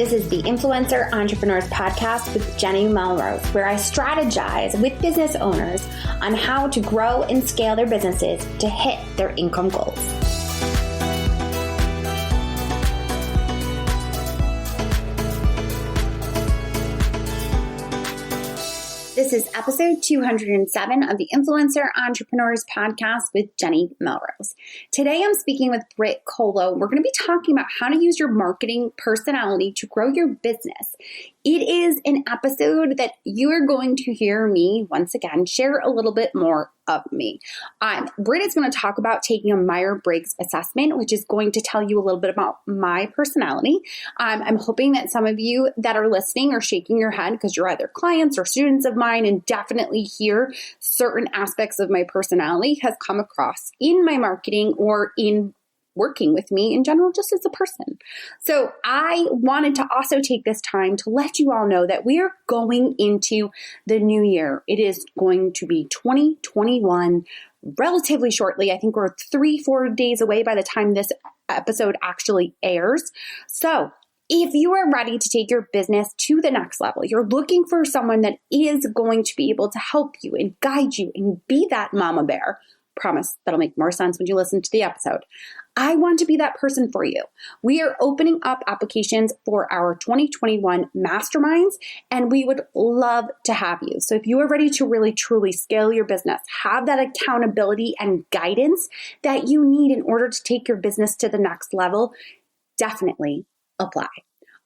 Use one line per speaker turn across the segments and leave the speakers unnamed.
This is the Influencer Entrepreneurs Podcast with Jenny Melrose, where I strategize with business owners on how to grow and scale their businesses to hit their income goals. This is episode 207 of the Influencer Entrepreneurs Podcast with Jenny Melrose. Today I'm speaking with Brit Kolo. We're going to be talking about how to use your marketing personality to grow your business. It is an episode that you are going to hear me, once again, share a little bit more of me. Brit is going to talk about taking a Myers-Briggs assessment, which is going to tell you a little bit about my personality. I'm hoping that some of you that are listening are shaking your head because you're either clients or students of mine and definitely hear certain aspects of my personality has come across in my marketing or in working with me in general, just as a person. So I wanted to also take this time to let you all know that we are going into the new year. It is going to be 2021 relatively shortly. I think we're 3-4 days away by the time this episode actually airs. So if you are ready to take your business to the next level, you're looking for someone that is going to be able to help you and guide you and be that mama bear. Promise that'll make more sense when you listen to the episode. I want to be that person for you. We are opening up applications for our 2021 masterminds, and we would love to have you. So if you are ready to really truly scale your business, have that accountability and guidance that you need in order to take your business to the next level, definitely apply.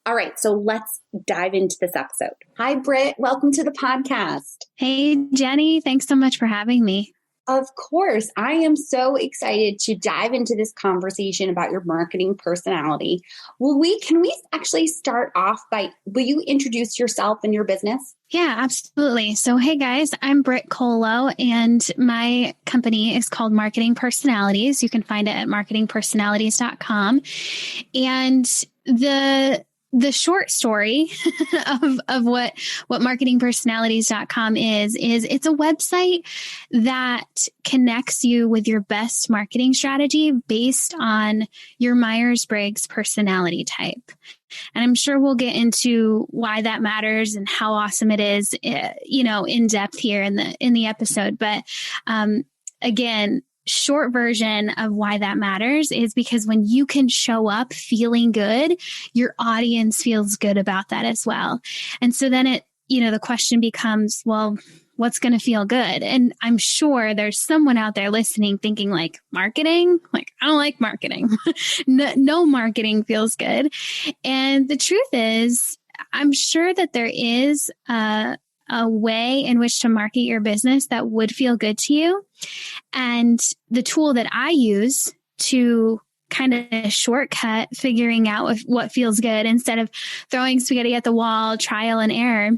All right, so let's dive into this episode. Hi, Brit. Welcome to the podcast.
Hey, Jenny. Thanks so much for having me.
Of course. I am so excited to dive into this conversation about your marketing personality. Can we actually start off by, will you introduce yourself and your business?
Yeah, absolutely. So, hey guys, I'm Brit Kolo and my company is called Marketing Personalities. You can find it at marketingpersonalities.com. And the short story of what marketingpersonalities.com is it's a website that connects you with your best marketing strategy based on your Myers-Briggs personality type. And I'm sure we'll get into why that matters and how awesome it is, in depth here in the episode. But again, short version of why that matters is because when you can show up feeling good, your audience feels good about that as well. And so then the question becomes, well, what's going to feel good? And I'm sure there's someone out there listening thinking like, marketing? Like, I don't like marketing. No marketing feels good. And the truth is, I'm sure that there is a way in which to market your business that would feel good to you. And the tool that I use to kind of shortcut figuring out what feels good instead of throwing spaghetti at the wall, trial and error,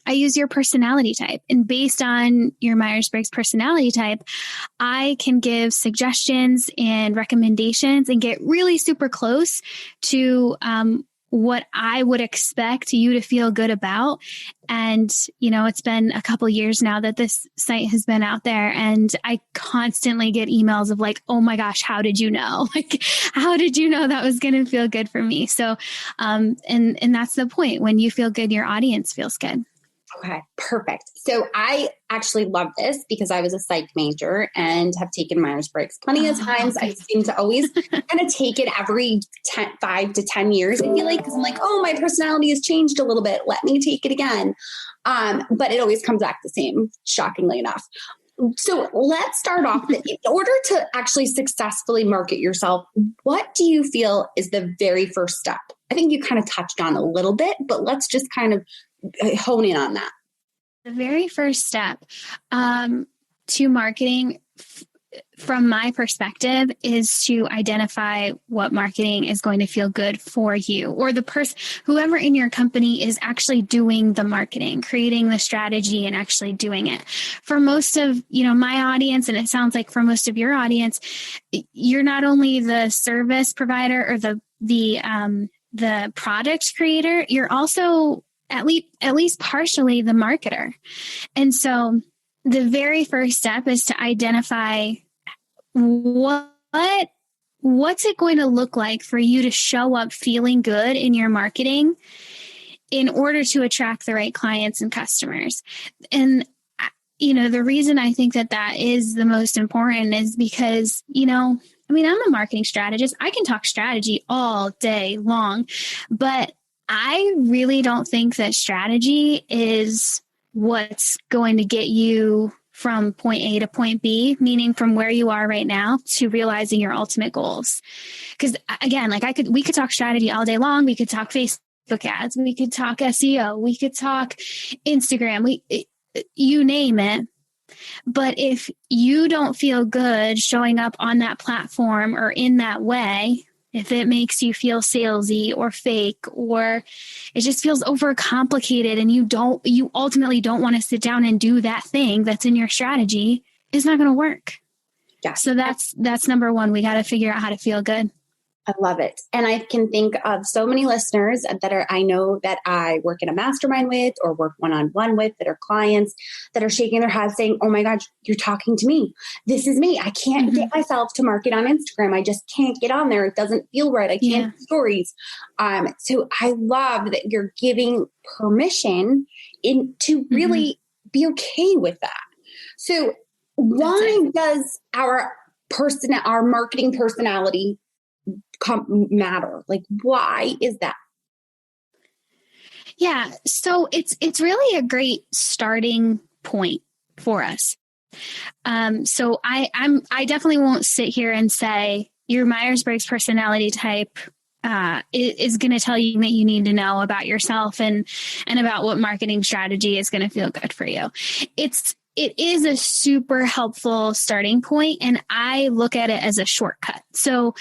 I use your personality type. And based on your Myers-Briggs personality type, I can give suggestions and recommendations and get really super close to what I would expect you to feel good about. And, it's been a couple years now that this site has been out there, and I constantly get emails of like, oh my gosh, how did you know? Like, how did you know that was going to feel good for me? So, and that's the point. When you feel good, your audience feels good.
Okay, perfect. So I actually love this because I was a psych major and have taken Myers-Briggs plenty of times.
Okay.
I seem to always kind of take it every 5 to 10 years, I feel like, because I'm like, oh, my personality has changed a little bit. Let me take it again. But it always comes back the same, shockingly enough. So let's start off. In order to actually successfully market yourself, what do you feel is the very first step? I think you kind of touched on a little bit, but let's just kind of hone in on that.
The very first step to marketing from my perspective is to identify what marketing is going to feel good for you, or the person, whoever in your company is actually doing the marketing, creating the strategy and actually doing it. For most of, my audience, and it sounds like for most of your audience, you're not only the service provider or the product creator, you're also at least partially the marketer. And so the very first step is to identify what what's it going to look like for you to show up feeling good in your marketing in order to attract the right clients and customers? And, the reason I think that is the most important is because, I'm a marketing strategist. I can talk strategy all day long, but I really don't think that strategy is what's going to get you from point A to point B, meaning from where you are right now to realizing your ultimate goals. Because again, we could talk strategy all day long. We could talk Facebook ads. We could talk SEO. We could talk Instagram. You name it. But if you don't feel good showing up on that platform or in that way, if it makes you feel salesy or fake, or it just feels overcomplicated and you ultimately don't want to sit down and do that thing that's in your strategy, it's not going to work.
Yeah.
So that's number one. We got to figure out how to feel good.
I love it. And I can think of so many listeners I know that I work in a mastermind with or work one-on-one with that are clients that are shaking their heads saying, oh my God, you're talking to me. This is me. I can't get myself to market on Instagram. I just can't get on there. It doesn't feel right. I can't do stories. So I love that you're giving permission to really be okay with that. So why does our marketing personality matter? Like, why is that?
Yeah. So it's really a great starting point for us. So I definitely won't sit here and say your Myers-Briggs personality type is going to tell you that you need to know about yourself and about what marketing strategy is going to feel good for you. It is a super helpful starting point, and I look at it as a shortcut. So,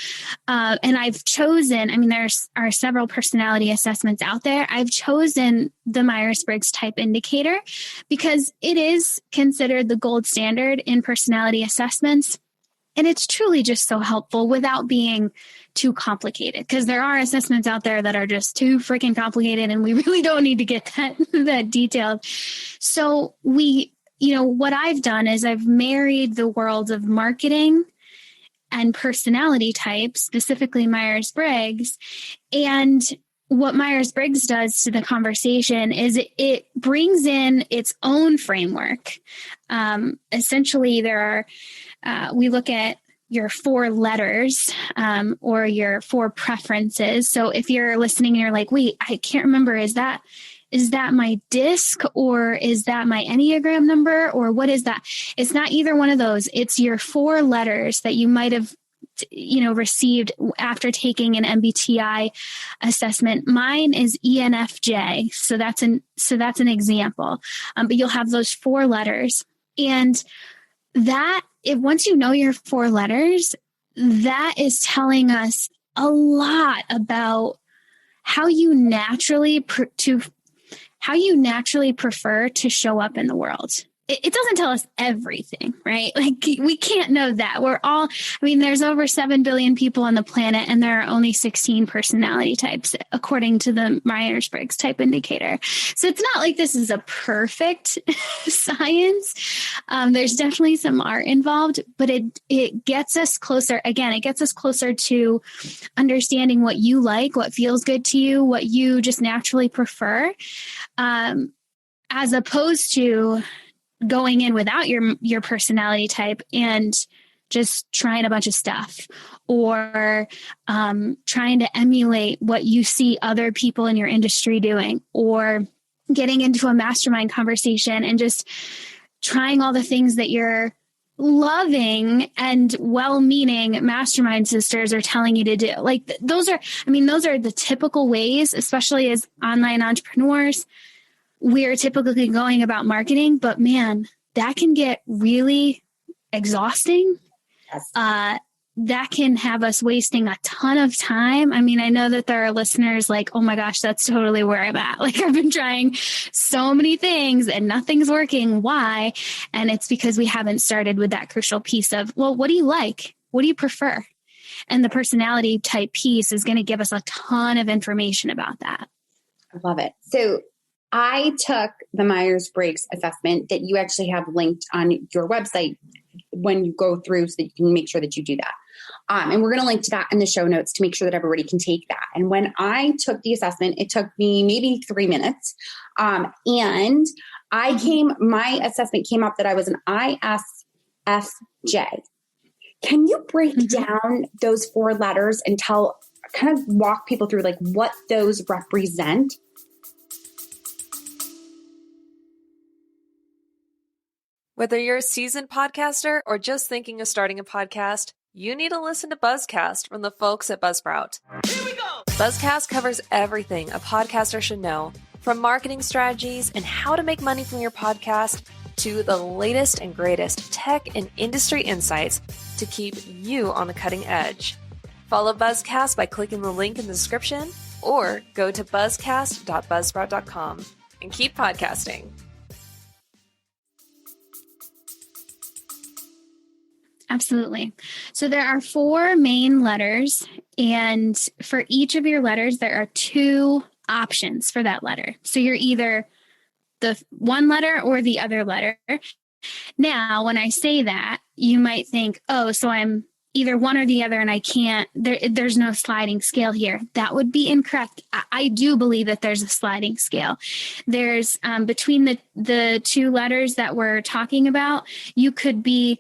and I've chosen, there are several personality assessments out there. I've chosen the Myers-Briggs Type Indicator because it is considered the gold standard in personality assessments. And it's truly just so helpful without being too complicated, because there are assessments out there that are just too freaking complicated and we really don't need to get that detailed. So what I've done is I've married the world of marketing and personality type, specifically Myers-Briggs. And what Myers-Briggs does to the conversation is it brings in its own framework. Essentially, we look at your 4 letters or your 4 preferences. So if you're listening and you're like, wait, I can't remember, is that my disc or is that my Enneagram number or what is that? It's not either one of those. It's your 4 letters that you might have, received after taking an MBTI assessment. Mine is ENFJ. So that's an example. But you'll have those 4 letters, and once you know your 4 letters, that is telling us a lot about how you naturally prefer to show up in the world. It doesn't tell us everything, right? Like, we can't know that. There's over 7 billion people on the planet, and there are only 16 personality types, according to the Myers-Briggs Type Indicator. So it's not like this is a perfect science. There's definitely some art involved, but it gets us closer. Again, it gets us closer to understanding what you like, what feels good to you, what you just naturally prefer, as opposed to going in without your personality type and just trying a bunch of stuff or trying to emulate what you see other people in your industry doing, or getting into a mastermind conversation and just trying all the things that your loving and well-meaning mastermind sisters are telling you to do. Like, those are the typical ways, especially as online entrepreneurs, we're typically going about marketing, but man, that can get really exhausting.
Yes.
That can have us wasting a ton of time. I know that there are listeners like, oh my gosh, that's totally where I'm at. Like, I've been trying so many things and nothing's working. Why? And it's because we haven't started with that crucial piece of, well, what do you like? What do you prefer? And the personality type piece is going to give us a ton of information about that.
I love it. So I took the Myers-Briggs assessment that you actually have linked on your website when you go through, so that you can make sure that you do that. And we're going to link to that in the show notes to make sure that everybody can take that. And when I took the assessment, it took me maybe 3 minutes. And my assessment came up that I was an ISFJ. Can you break down those 4 letters and kind of walk people through like what those represent?
Whether you're a seasoned podcaster or just thinking of starting a podcast, you need to listen to Buzzcast from the folks at Buzzsprout. Here we go! Buzzcast covers everything a podcaster should know, from marketing strategies and how to make money from your podcast to the latest and greatest tech and industry insights to keep you on the cutting edge. Follow Buzzcast by clicking the link in the description or go to buzzcast.buzzsprout.com and keep podcasting.
Absolutely. So there are 4 main letters, and for each of your letters, there are 2 options for that letter. So you're either the one letter or the other letter. Now, when I say that, you might think, oh, so I'm either one or the other and I can't, there's no sliding scale here. That would be incorrect. I do believe that there's a sliding scale. There's between the 2 letters that we're talking about, you could be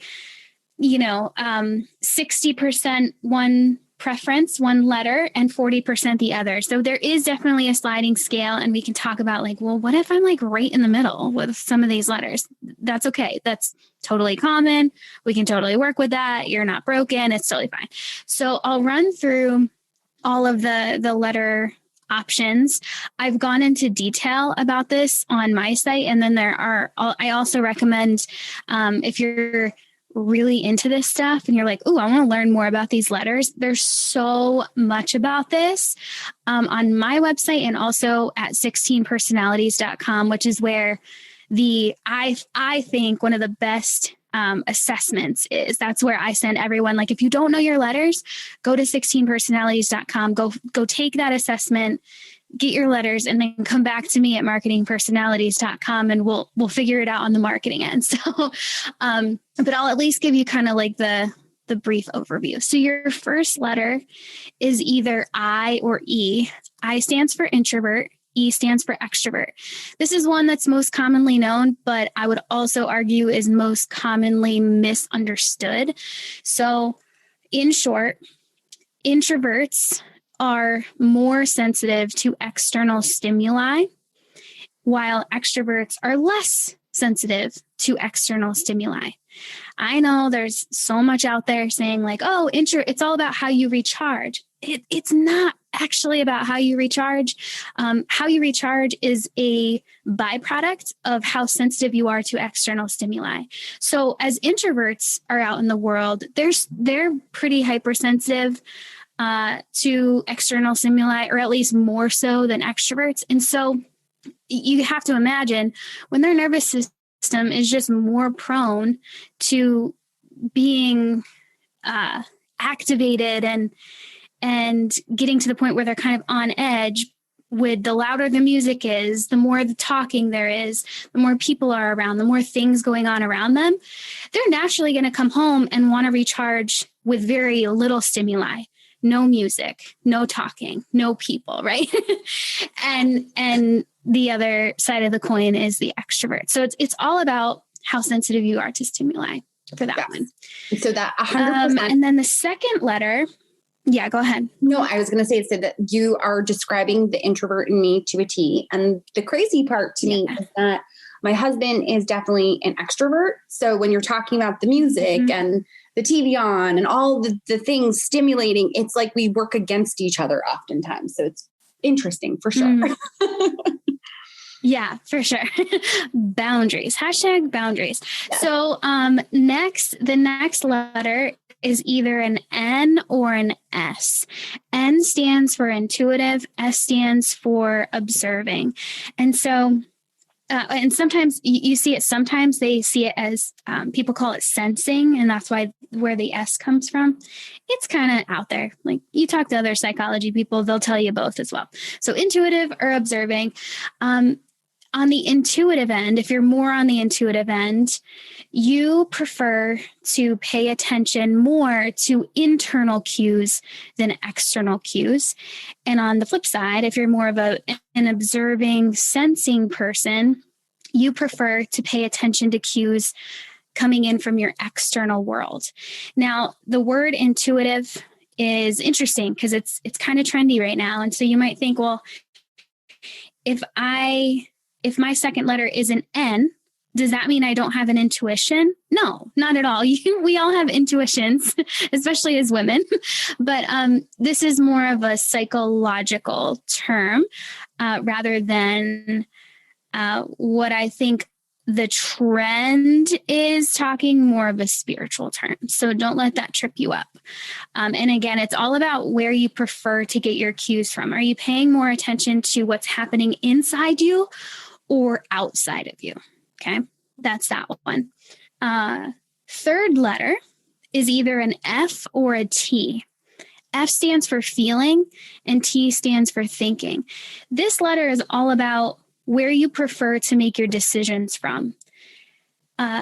60% one preference, one letter, and 40% the other. So there is definitely a sliding scale, and we can talk about like, well, what if I'm like right in the middle with some of these letters? That's okay. That's totally common. We can totally work with that. You're not broken. It's totally fine. So I'll run through all of the letter options. I've gone into detail about this on my site. And then I also recommend, if you're really into this stuff and you're like, oh, I want to learn more about these letters. There's so much about this on my website and also at 16personalities.com, which is where I think one of the best assessments is. That's where I send everyone. Like, if you don't know your letters, go to 16personalities.com, go take that assessment, get your letters, and then come back to me at marketingpersonalities.com and we'll figure it out on the marketing end. So, but I'll at least give you kind of like the brief overview. So your first letter is either I or E. I stands for introvert. E stands for extrovert. This is one that's most commonly known, but I would also argue is most commonly misunderstood. So in short, introverts are more sensitive to external stimuli, while extroverts are less sensitive to external stimuli. I know there's so much out there saying like, oh, it's all about how you recharge. It's not actually about how you recharge. How you recharge is a byproduct of how sensitive you are to external stimuli. So as introverts are out in the world, they're pretty hypersensitive to external stimuli, or at least more so than extroverts. And so you have to imagine when their nervous system is just more prone to being activated and getting to the point where they're kind of on edge. With the louder the music is, the more the talking there is, the more people are around, the more things going on around them, they're naturally going to come home and want to recharge with very little stimuli. No music, no talking, no people, right? and the other side of the coin is the extrovert. So it's all about how sensitive you are to stimuli for that one.
So that 100%.
And then the second letter, yeah, go ahead.
No, I was going to say so that you are describing the introvert in me to a T. And the crazy part to me is that my husband is definitely an extrovert. So when you're talking about the music and the TV on and all the things stimulating, it's like we work against each other oftentimes. So it's interesting for sure.
Yeah, for sure. Boundaries. #boundaries. Yeah. So the next letter is either an N or an S. N stands for intuitive. S stands for observing. And so and sometimes you see it, sometimes they see it as, people call it sensing, and that's where the S comes from. It's kind of out there. Like, you talk to other psychology people, they'll tell you both as well. So intuitive or observing. On on the intuitive end, if you're more on the intuitive end, you prefer to pay attention more to internal cues than external cues. And on the flip side, if you're more of an observing, sensing person, you prefer to pay attention to cues coming in from your external world. Now, the word intuitive is interesting because it's kind of trendy right now. And so you might think, well, if my second letter is an N, does that mean I don't have an intuition? No, not at all. We all have intuitions, especially as women. But this is more of a psychological term rather than what I think the trend is talking more of a spiritual term. So don't let that trip you up. And again, it's all about where you prefer to get your cues from. Are you paying more attention to what's happening inside you or outside of you? Okay, that's that one. Third letter is either an F or a T. F stands for feeling and T stands for thinking. This letter is all about where you prefer to make your decisions from.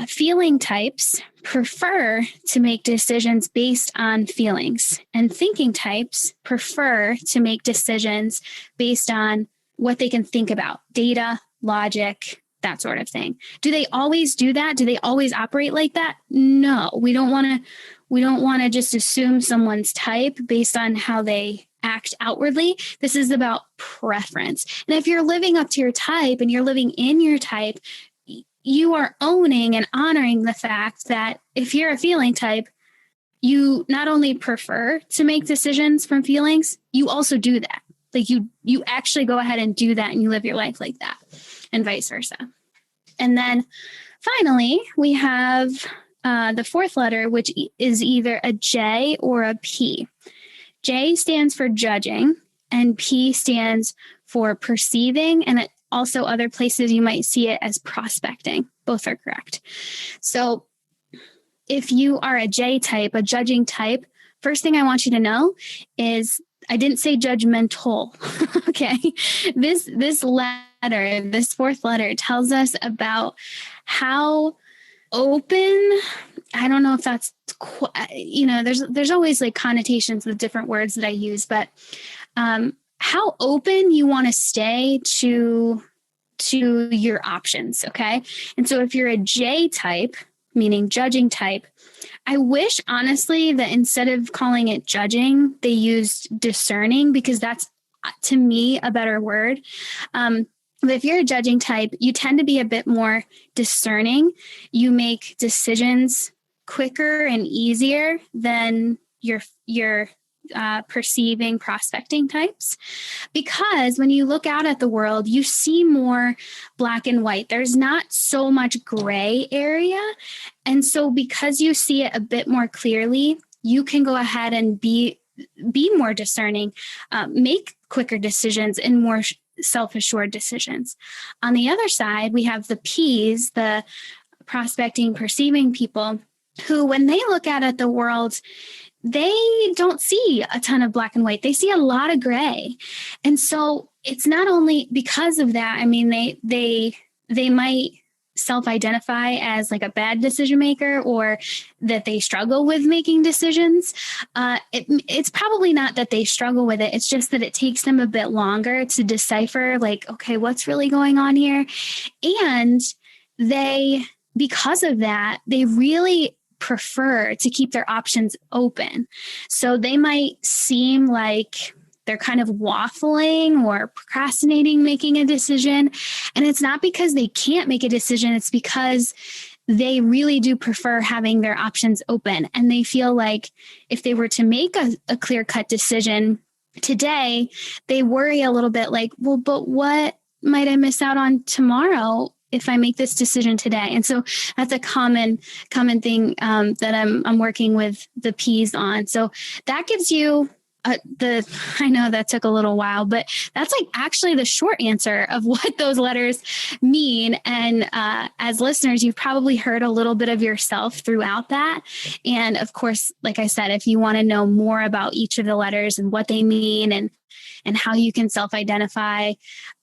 Feeling types prefer to make decisions based on feelings, and thinking types prefer to make decisions based on what they can think about, data, logic, that sort of thing. Do they always do that? Do they always operate like that? No, we don't want to just assume someone's type based on how they act outwardly. This is about preference. And if you're living up to your type and you're living in your type, you are owning and honoring the fact that if you're a feeling type, you not only prefer to make decisions from feelings, you also do that. Like you actually go ahead and do that and you live your life like that, and vice versa. And then finally, we have the fourth letter, which is either a J or a P. J stands for judging and P stands for perceiving. And also other places you might see it as prospecting. Both are correct. So if you are a J type, a judging type, first thing I want you to know is I didn't say judgmental. Okay. This letter, this fourth letter tells us about how open, I don't know if that's, there's always like connotations with different words that I use, but how open you want to stay to your options. Okay. And so if you're a J type, meaning judging type, I wish honestly that instead of calling it judging, they used discerning, because that's to me a better word. But if you're a judging type, you tend to be a bit more discerning. You make decisions quicker and easier than your perceiving, prospecting types, because when you look out at the world, you see more black and white. There's not so much gray area. And so because you see it a bit more clearly, you can go ahead and be more discerning, make quicker decisions and more self-assured decisions. On the other side, we have the Ps, the prospecting, perceiving people, who, when they look out at the world, they don't see a ton of black and white. They see a lot of gray. And so it's not only because of that. I mean, they might self-identify as like a bad decision maker, or that they struggle with making decisions. It's probably not that they struggle with it. It's just that it takes them a bit longer to decipher, like, okay, what's really going on here? And because of that, they really prefer to keep their options open. So they might seem like they're kind of waffling or procrastinating making a decision. And it's not because they can't make a decision. It's because they really do prefer having their options open. And they feel like if they were to make a clear-cut decision today, they worry a little bit like, well, but what might I miss out on tomorrow if I make this decision today? And so that's a common thing that I'm working with the Ps on. So that gives you I know that took a little while, but that's like actually the short answer of what those letters mean. And as listeners, you've probably heard a little bit of yourself throughout that. And of course, like I said, if you want to know more about each of the letters and what they mean and how you can self-identify,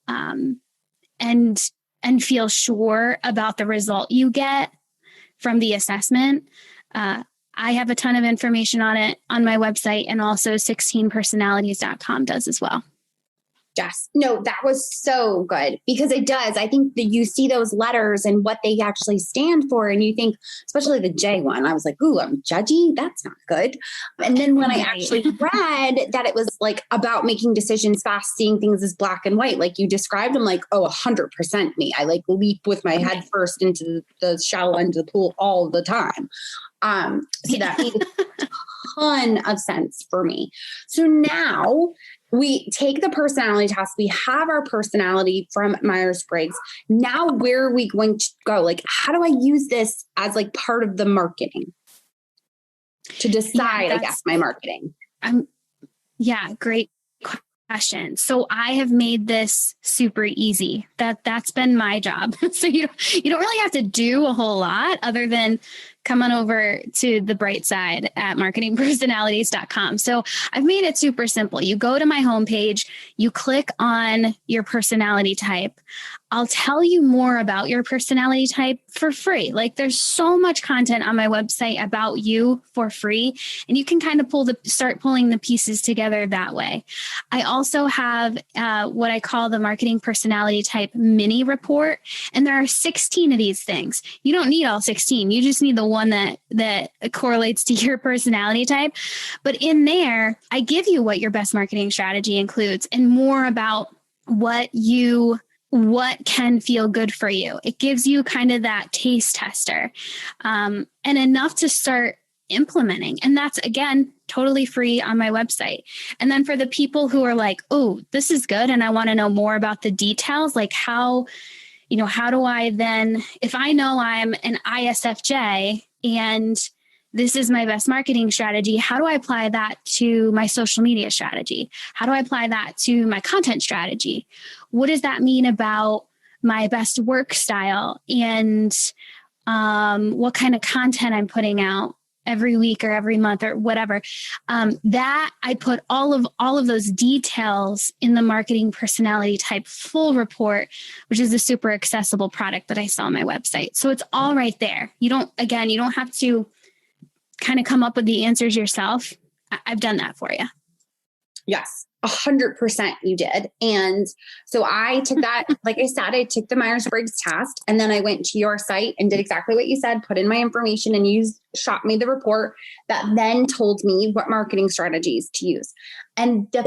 and and feel sure about the result you get from the assessment, I have a ton of information on it on my website, and also 16personalities.com does as well.
Yes. No, that was so good, because it does. I think that you see those letters and what they actually stand for, and you think, especially the J one, I was like, ooh, I'm judgy. That's not good. And then when I actually read that it was like about making decisions fast, seeing things as black and white, like you described, I'm like, oh, 100% me. I like leap with my head first into the shallow end of the pool all the time. So that made a ton of sense for me. So now we take the personality test. We have our personality from Myers-Briggs. Now, where are we going to go? Like, how do I use this as like part of the marketing to decide, I guess, my marketing?
Great question. So I have made this super easy. That's been my job. So you don't really have to do a whole lot other than come on over to the bright side at marketingpersonalities.com. So I've made it super simple. You go to my homepage, you click on your personality type. I'll tell you more about your personality type for free. Like, there's so much content on my website about you for free, and you can kind of start pulling the pieces together that way. I also have what I call the marketing personality type mini report, and there are 16 of these things. You don't need all 16. You just need the one that correlates to your personality type. But in there, I give you what your best marketing strategy includes and more about what can feel good for you. It gives you kind of that taste tester, and enough to start implementing. And that's, again, totally free on my website. And then for the people who are like, oh, this is good, and I want to know more about the details, like how do I then, if I know I'm an ISFJ and this is my best marketing strategy, how do I apply that to my social media strategy? How do I apply that to my content strategy? What does that mean about my best work style and what kind of content I'm putting out every week or every month or whatever? That I put all of those details in the marketing personality type full report, which is a super accessible product that I sell on my website. So it's all right there. You don't have to kind of come up with the answers yourself. I've done that for you.
Yes, 100% you did. And so I took that, like I said, I took the Myers-Briggs test, and then I went to your site and did exactly what you said, put in my information, and shot me the report that then told me what marketing strategies to use. And the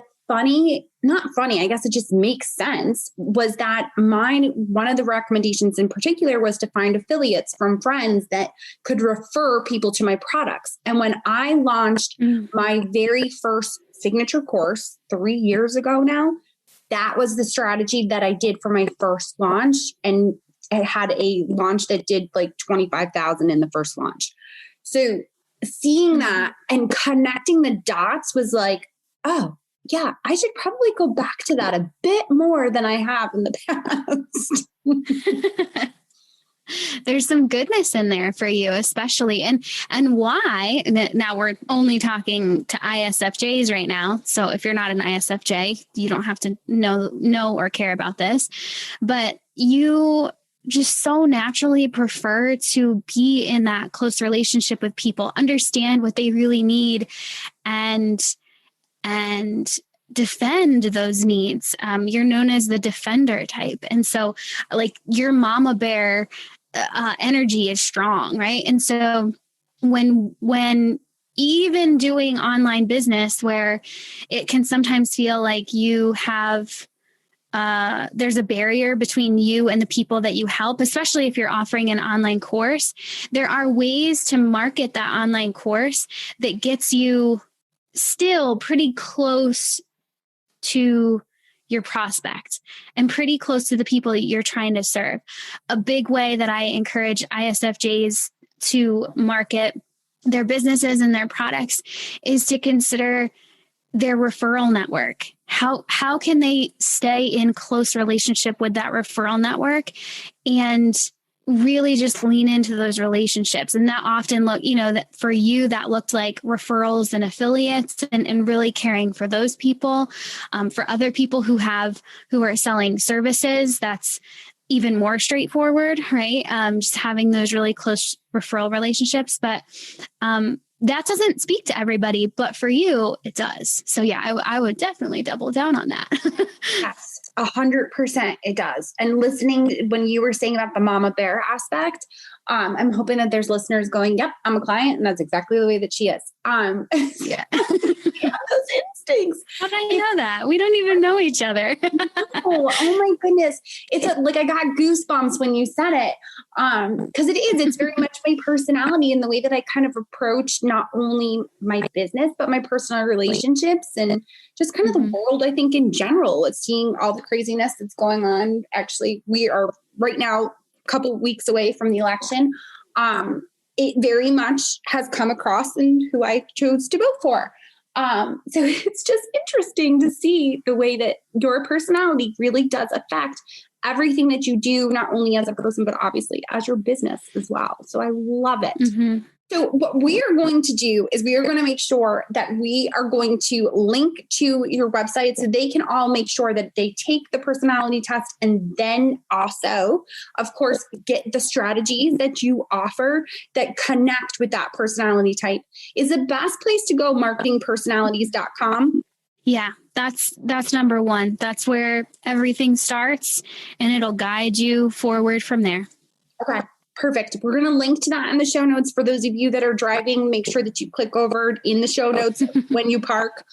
not funny, I guess it just makes sense, was that one of the recommendations in particular was to find affiliates from friends that could refer people to my products. And when I launched my very first signature course 3 years ago now, that was the strategy that I did for my first launch. And it had a launch that did like 25,000 in the first launch. So seeing that and connecting the dots was like, oh, yeah, I should probably go back to that a bit more than I have in the past.
There's some goodness in there for you, especially. And why? Now we're only talking to ISFJs right now. So if you're not an ISFJ, you don't have to know or care about this. But you just so naturally prefer to be in that close relationship with people, understand what they really need, and defend those needs. You're known as the defender type. And so like your mama bear energy is strong, right? And so when even doing online business, where it can sometimes feel like you have there's a barrier between you and the people that you help, especially if you're offering an online course, there are ways to market that online course that gets you still pretty close to your prospect and pretty close to the people that you're trying to serve. A big way that I encourage ISFJs to market their businesses and their products is to consider their referral network. How can they stay in close relationship with that referral network and really just lean into those relationships? And that often that for you, that looked like referrals and affiliates and really caring for those people. For other people who are selling services, that's even more straightforward, right? Just having those really close referral relationships. But that doesn't speak to everybody, but for you, it does. So yeah, I would definitely double down on that.
Yes, 100% it does. And listening, when you were saying about the mama bear aspect, I'm hoping that there's listeners going, yep, I'm a client, and that's exactly the way that she is.
Yeah.
Those instincts.
How do I know that? We don't even know each other.
Oh my goodness. It's like I got goosebumps when you said it. Because it's very much my personality and the way that I kind of approach not only my business, but my personal relationships and just kind of the world, I think, in general. It's seeing all the craziness that's going on. Actually, we are right now a couple of weeks away from the election. It very much has come across in who I chose to vote for. So it's just interesting to see the way that your personality really does affect everything that you do, not only as a person, but obviously as your business as well. So I love it. Mm-hmm. So what we are going to do is we are going to make sure that we are going to link to your website so they can all make sure that they take the personality test and then also, of course, get the strategies that you offer that connect with that personality type. Is the best place to go marketingpersonalities.com?
Yeah, that's number one. That's where everything starts, and it'll guide you forward from there.
Okay. Perfect. We're going to link to that in the show notes for those of you that are driving. Make sure that you click over in the show notes when you park.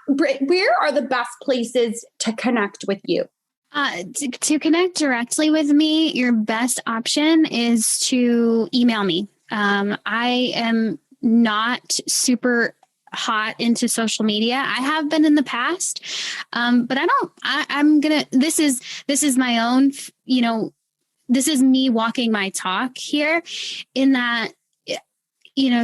Brit, where are the best places to connect with you?
To connect directly with me, your best option is to email me. I am not super hot into social media. I have been in the past, but this is my own, this is me walking my talk here in that,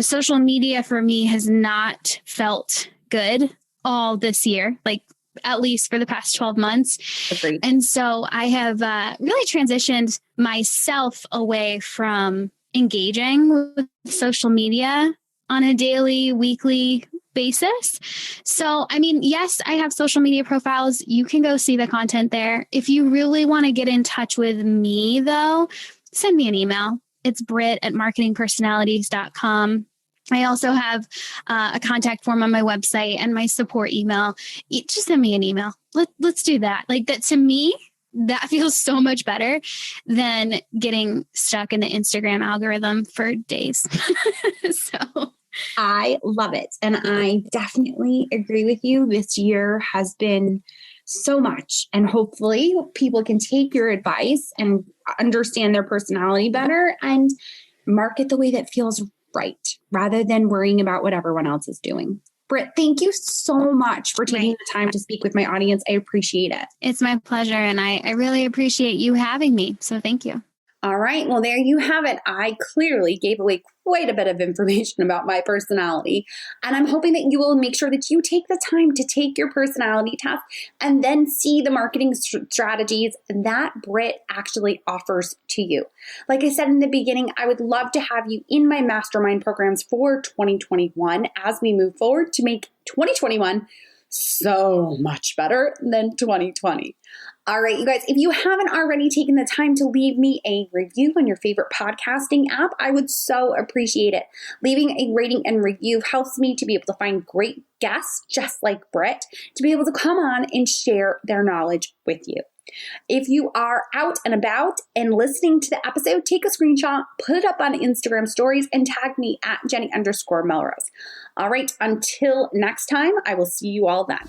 social media for me has not felt good all this year, like at least for the past 12 months.
Agreed.
And so I have really transitioned myself away from engaging with social media on a daily, weekly basis. So, yes, I have social media profiles. You can go see the content there. If you really want to get in touch with me, though, send me an email. It's brit@marketingpersonalities.com. I also have a contact form on my website and my support email. Just send me an email. Let's do that. Like that, to me, that feels so much better than getting stuck in the Instagram algorithm for days. So
I love it. And I definitely agree with you. This year has been so much. And hopefully people can take your advice and understand their personality better and market the way that feels right, rather than worrying about what everyone else is doing. Brit, thank you so much for taking the time to speak with my audience. I appreciate it.
It's my pleasure. And I really appreciate you having me. So thank you.
All right. Well, there you have it. I clearly gave away quite a bit of information about my personality. And I'm hoping that you will make sure that you take the time to take your personality test and then see the marketing strategies that Brit actually offers to you. Like I said in the beginning, I would love to have you in my mastermind programs for 2021 as we move forward to make 2021 so much better than 2020. All right, you guys, if you haven't already taken the time to leave me a review on your favorite podcasting app, I would so appreciate it. Leaving a rating and review helps me to be able to find great guests just like Brit to be able to come on and share their knowledge with you. If you are out and about and listening to the episode, take a screenshot, put it up on Instagram stories, and tag me at Jenny_Melrose. All right, until next time, I will see you all then.